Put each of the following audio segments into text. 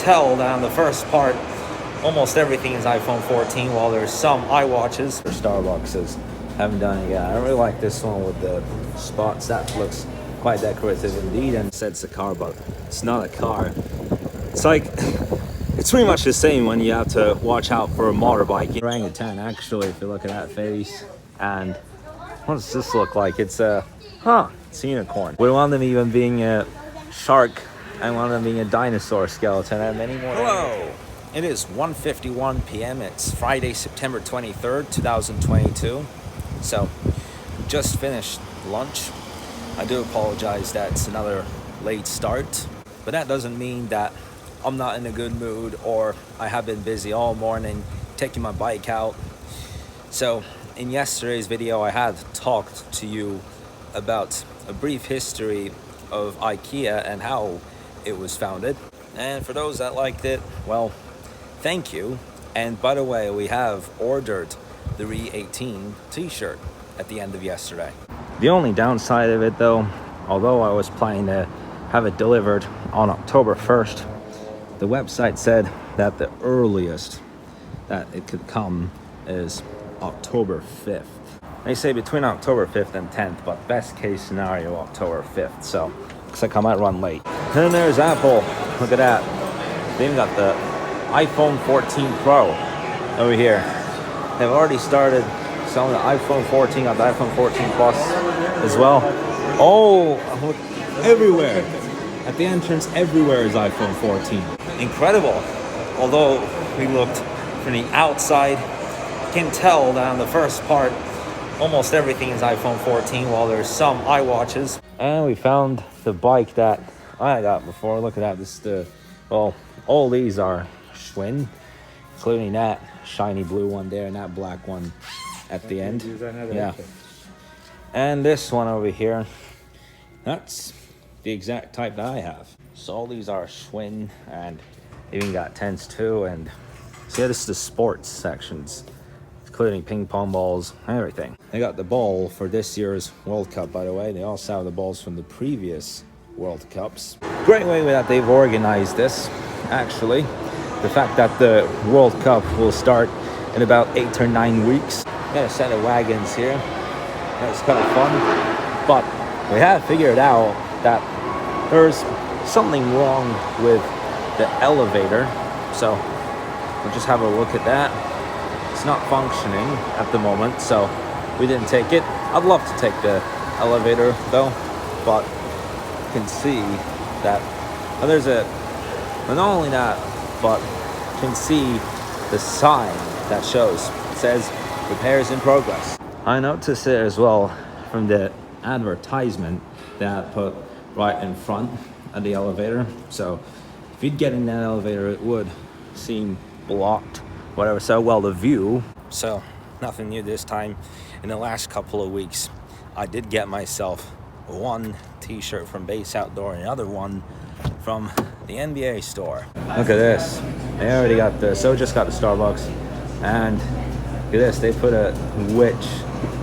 tell that on the first part, almost everything is iPhone 14, while there's some iWatches or Starbucks. Haven't done it yet. I really like this one with the spots. That looks quite decorative indeed, and it's a car, but it's not a car. It's like, it's pretty much the same when you have to watch out for a motorbike. Orangutan, actually, if you look at that face. And what does this look like? It's a, it's a unicorn. We want them even being a shark, and one of them being a dinosaur skeleton, and many more. Hello! It is 1:51 p.m. It's Friday, September 23rd, 2022. So, just finished lunch. I do apologize that it's another late start, but that doesn't mean that I'm not in a good mood or I have been busy all morning taking my bike out. So, in yesterday's video, I had talked to you about a brief history of IKEA and how it was founded. And for those that liked it, well, thank you. And by the way, we have ordered the Re18 t-shirt at the end of yesterday. The only downside of it though, although I was planning to have it delivered on October 1st, the website said that the earliest that it could come is October 5th. They say between October 5th and 10th, but best case scenario, October 5th. So, looks like I might run late. And then there's Apple. Look at that. They even got the iPhone 14 Pro over here. They've already started selling the iPhone 14, got the iPhone 14 Plus as well. Oh, look, everywhere. At the entrance, everywhere is iPhone 14. Incredible. Although we looked from the outside, you can tell that on the first part, almost everything is iPhone 14, while there's some iWatches. And we found the bike that I got before. Look at that. This is the, well, all these are Schwinn, including that shiny blue one there and that black one at the end. Yeah. And this one over here, that's the exact type that I have. So all these are Schwinn, and even got tents too. And see, this is the sports sections, including ping pong balls, everything. They got the ball for this year's World Cup, by the way. They also have the balls from the previous World Cups. Great way that they've organized this, actually. The fact that the World Cup will start in about 8 or 9 weeks. Got a set of wagons here. That's kind of fun. But we have figured out that there's something wrong with the elevator. So we'll just have a look at that. It's not functioning at the moment, so we didn't take it. I'd love to take the elevator though, but you can see that there's a, but not only that, but you can see the sign that shows, it says repairs in progress. I noticed it as well from the advertisement that I put right in front of the elevator. So if you'd get in that elevator, it would seem blocked, whatever. So, well, the view. So nothing new this time. In the last couple of weeks, I did get myself one t-shirt from Base Outdoor and another one from the NBA store. Look at this. They already got the, so just got the Starbucks, and look at this, they put a witch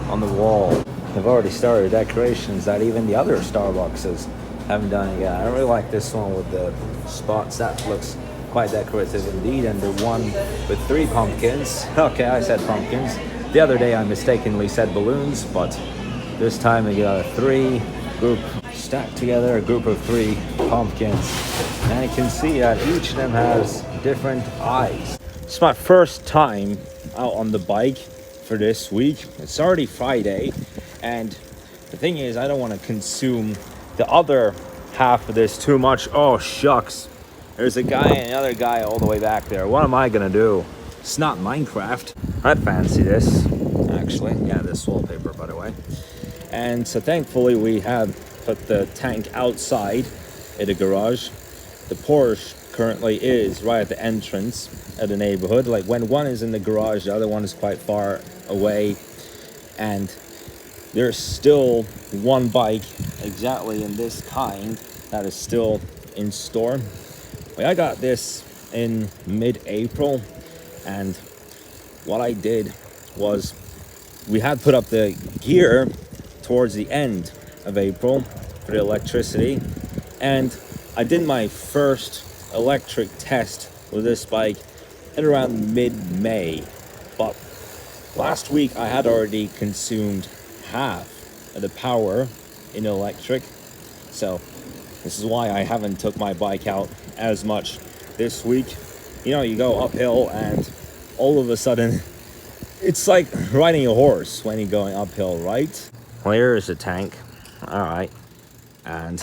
on the wall. They've already started decorations that even the other Starbucks haven't done it yet. I really like this one with the spots. That looks quite decorative indeed. And the one with 3 pumpkins. Okay, I said pumpkins. The other day I mistakenly said balloons, but this time we got a 3 group stacked together, a group of 3 pumpkins. And you can see that each of them has different eyes. It's my first time out on the bike for this week. It's already Friday, and the thing is, I don't want to consume the other half of this too much. Oh shucks, there's a guy and another guy all the way back there. What am I gonna do? It's not Minecraft. I'd fancy this, actually. Yeah, this wallpaper, by the way. And so thankfully we have put the tank outside in the garage. The Porsche currently is right at the entrance of the neighborhood. Like when one is in the garage, the other one is quite far away, and there's still one bike exactly in this kind that is still in store. I got this in mid-April, and what I did was we had put up the gear towards the end of April for the electricity, and I did my first electric test with this bike at around mid-May, but last week I had already consumed half of the power in electric, so this is why I haven't took my bike out as much this week. You know, you go uphill and all of a sudden it's like riding a horse when you're going uphill, right? Well, here is the tank. All right, and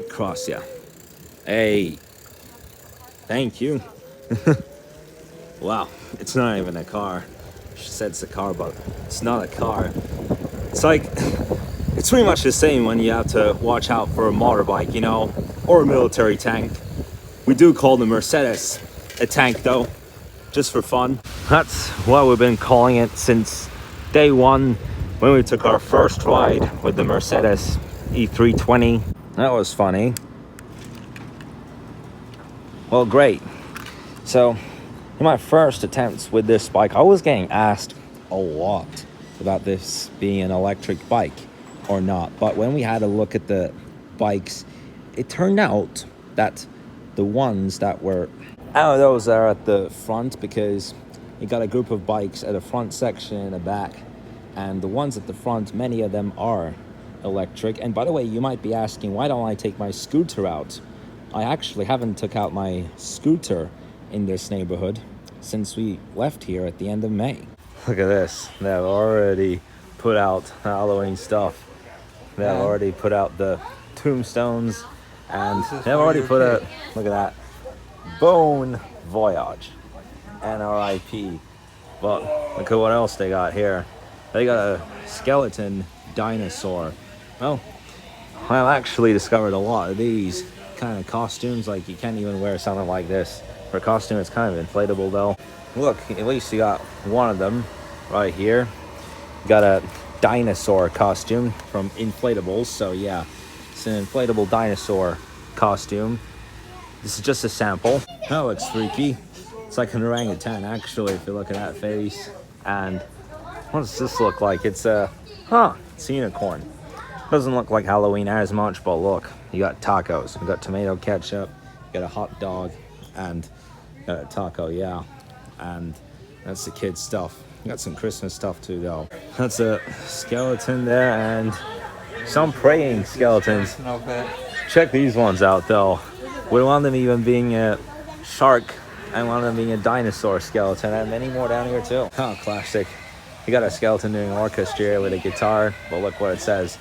cross ya. Hey, thank you. Wow, it's not even a car. She said it's a car, but it's not a car. It's like, it's pretty much the same when you have to watch out for a motorbike, you know, or a military tank. We do call the Mercedes a tank though, just for fun. That's what we've been calling it since day one when we took our first ride with the Mercedes E320. That was funny. Well, great. So in my first attempts with this bike, I was getting asked a lot about this being an electric bike or not. But when we had a look at the bikes, it turned out that the ones that were out of those are at the front, because you got a group of bikes at the front section and the back, and the ones at the front, many of them are electric. And by the way, you might be asking, why don't I take my scooter out? I actually haven't took out my scooter in this neighborhood since we left here at the end of May. Look at this. They've already put out Halloween stuff. They've already put out the tombstones, and they've already put a, look at that, Bone Voyage, NRIP. But look at what else they got here. They got a skeleton dinosaur. Well, I've actually discovered a lot of these kind of costumes. Like, you can't even wear something like this for a costume. It's kind of inflatable though. Look, at least you got one of them right here. You got a dinosaur costume from Inflatables. So yeah, it's an inflatable dinosaur costume. This is just a sample. That looks freaky. It's like an orangutan actually, if you look at that face. And what does this look like? It's a, it's a unicorn. Doesn't look like Halloween as much, but look, you got tacos. You got tomato ketchup, you got a hot dog, and you got a taco, yeah. And that's the kids' stuff. You got some Christmas stuff too, though. That's a skeleton there, and some praying skeletons. Check these ones out, though. With one of them even being a shark, and one of them being a dinosaur skeleton, and many more down here too. Oh, classic. You got a skeleton doing orchestra with a guitar, but look what it says.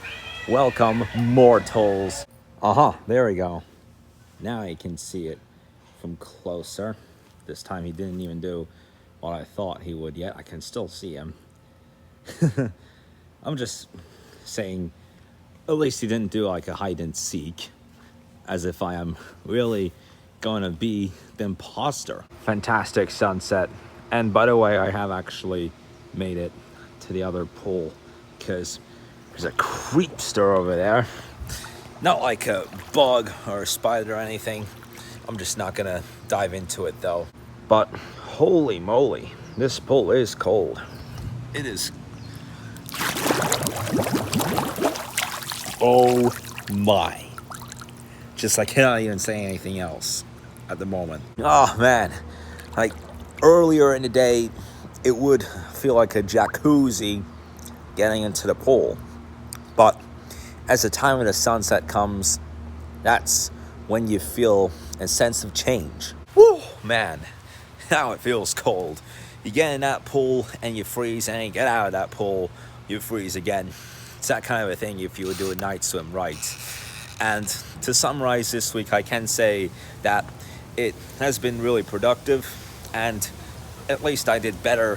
Welcome, mortals. There we go. Now you can see it from closer. This time he didn't even do what I thought he would yet. I can still see him. I'm just saying, at least he didn't do like a hide and seek, as if I am really going to be the imposter. Fantastic sunset. And by the way, I have actually made it to the other pool, because there's a creepster over there. Not like a bug or a spider or anything. I'm just not gonna dive into it though. But holy moly, this pool is cold. It is. Oh my. Just, I cannot even say anything else at the moment. Oh man, like earlier in the day, it would feel like a jacuzzi getting into the pool. But as the time of the sunset comes, that's when you feel a sense of change. Woo, man, now it feels cold. You get in that pool and you freeze, and you get out of that pool, you freeze again. It's that kind of a thing if you would do a night swim right. And to summarize this week, I can say that it has been really productive, and at least I did better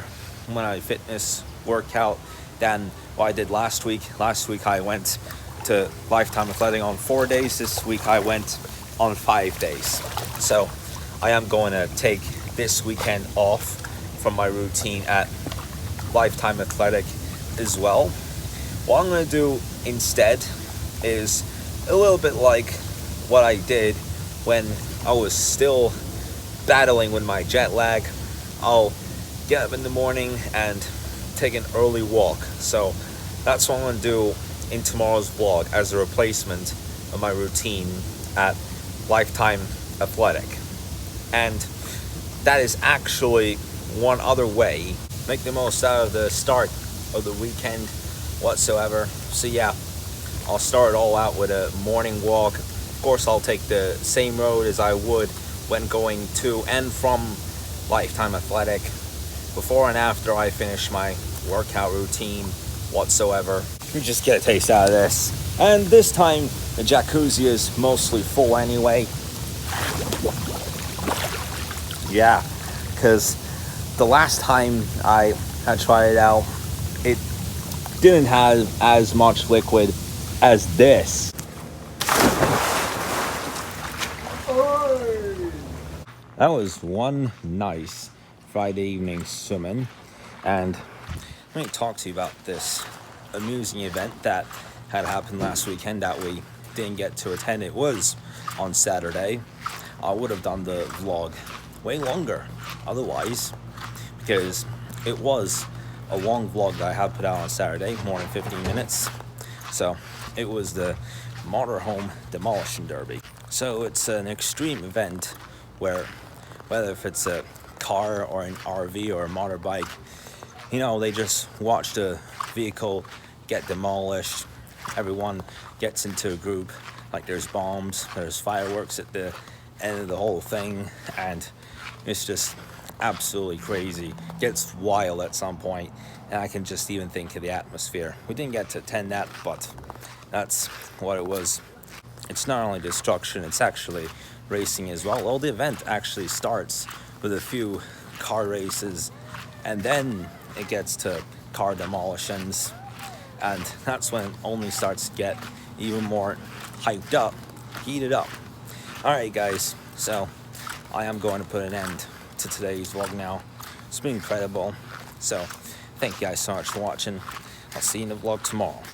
when I fitness workout than what I did last week. Last week I went to Lifetime Athletic on 4 days. This week I went on 5 days. So I am going to take this weekend off from my routine at Lifetime Athletic as well. What I'm going to do instead is a little bit like what I did when I was still battling with my jet lag. I'll get up in the morning and take an early walk. So that's what I'm going to do in tomorrow's vlog as a replacement of my routine at Lifetime athletic. And that is actually one other way. Make the most out of the start of the weekend whatsoever. So yeah, I'll start it all out with a morning walk. Of course, I'll take the same road as I would when going to and from Lifetime Athletic. Before and after I finish my workout routine whatsoever. You just get a taste out of this. And this time, the jacuzzi is mostly full anyway. Yeah, because the last time I had tried it out, it didn't have as much liquid as this. That was one nice Friday evening swimming, and let me talk to you about this amusing event that had happened last weekend that we didn't get to attend. It was on Saturday. I would have done the vlog way longer otherwise, because it was a long vlog that I had put out on Saturday, more than 15 minutes. So it was the motorhome demolition derby. So it's an extreme event where, whether if it's a car or an RV or a motorbike, you know, they just watch the vehicle get demolished. Everyone gets into a group, like there's bombs, there's fireworks at the end of the whole thing, and it's just absolutely crazy. Gets wild at some point, and I can just even think of the atmosphere. We didn't get to attend that, but that's what it was. It's not only destruction, it's actually racing as well. Well, the event actually starts with a few car races, and then it gets to car demolitions, and that's when it only starts to get even more hyped up, heated up. Alright guys, so I am going to put an end to today's vlog now. It's been incredible, so thank you guys so much for watching. I'll see you in the vlog tomorrow.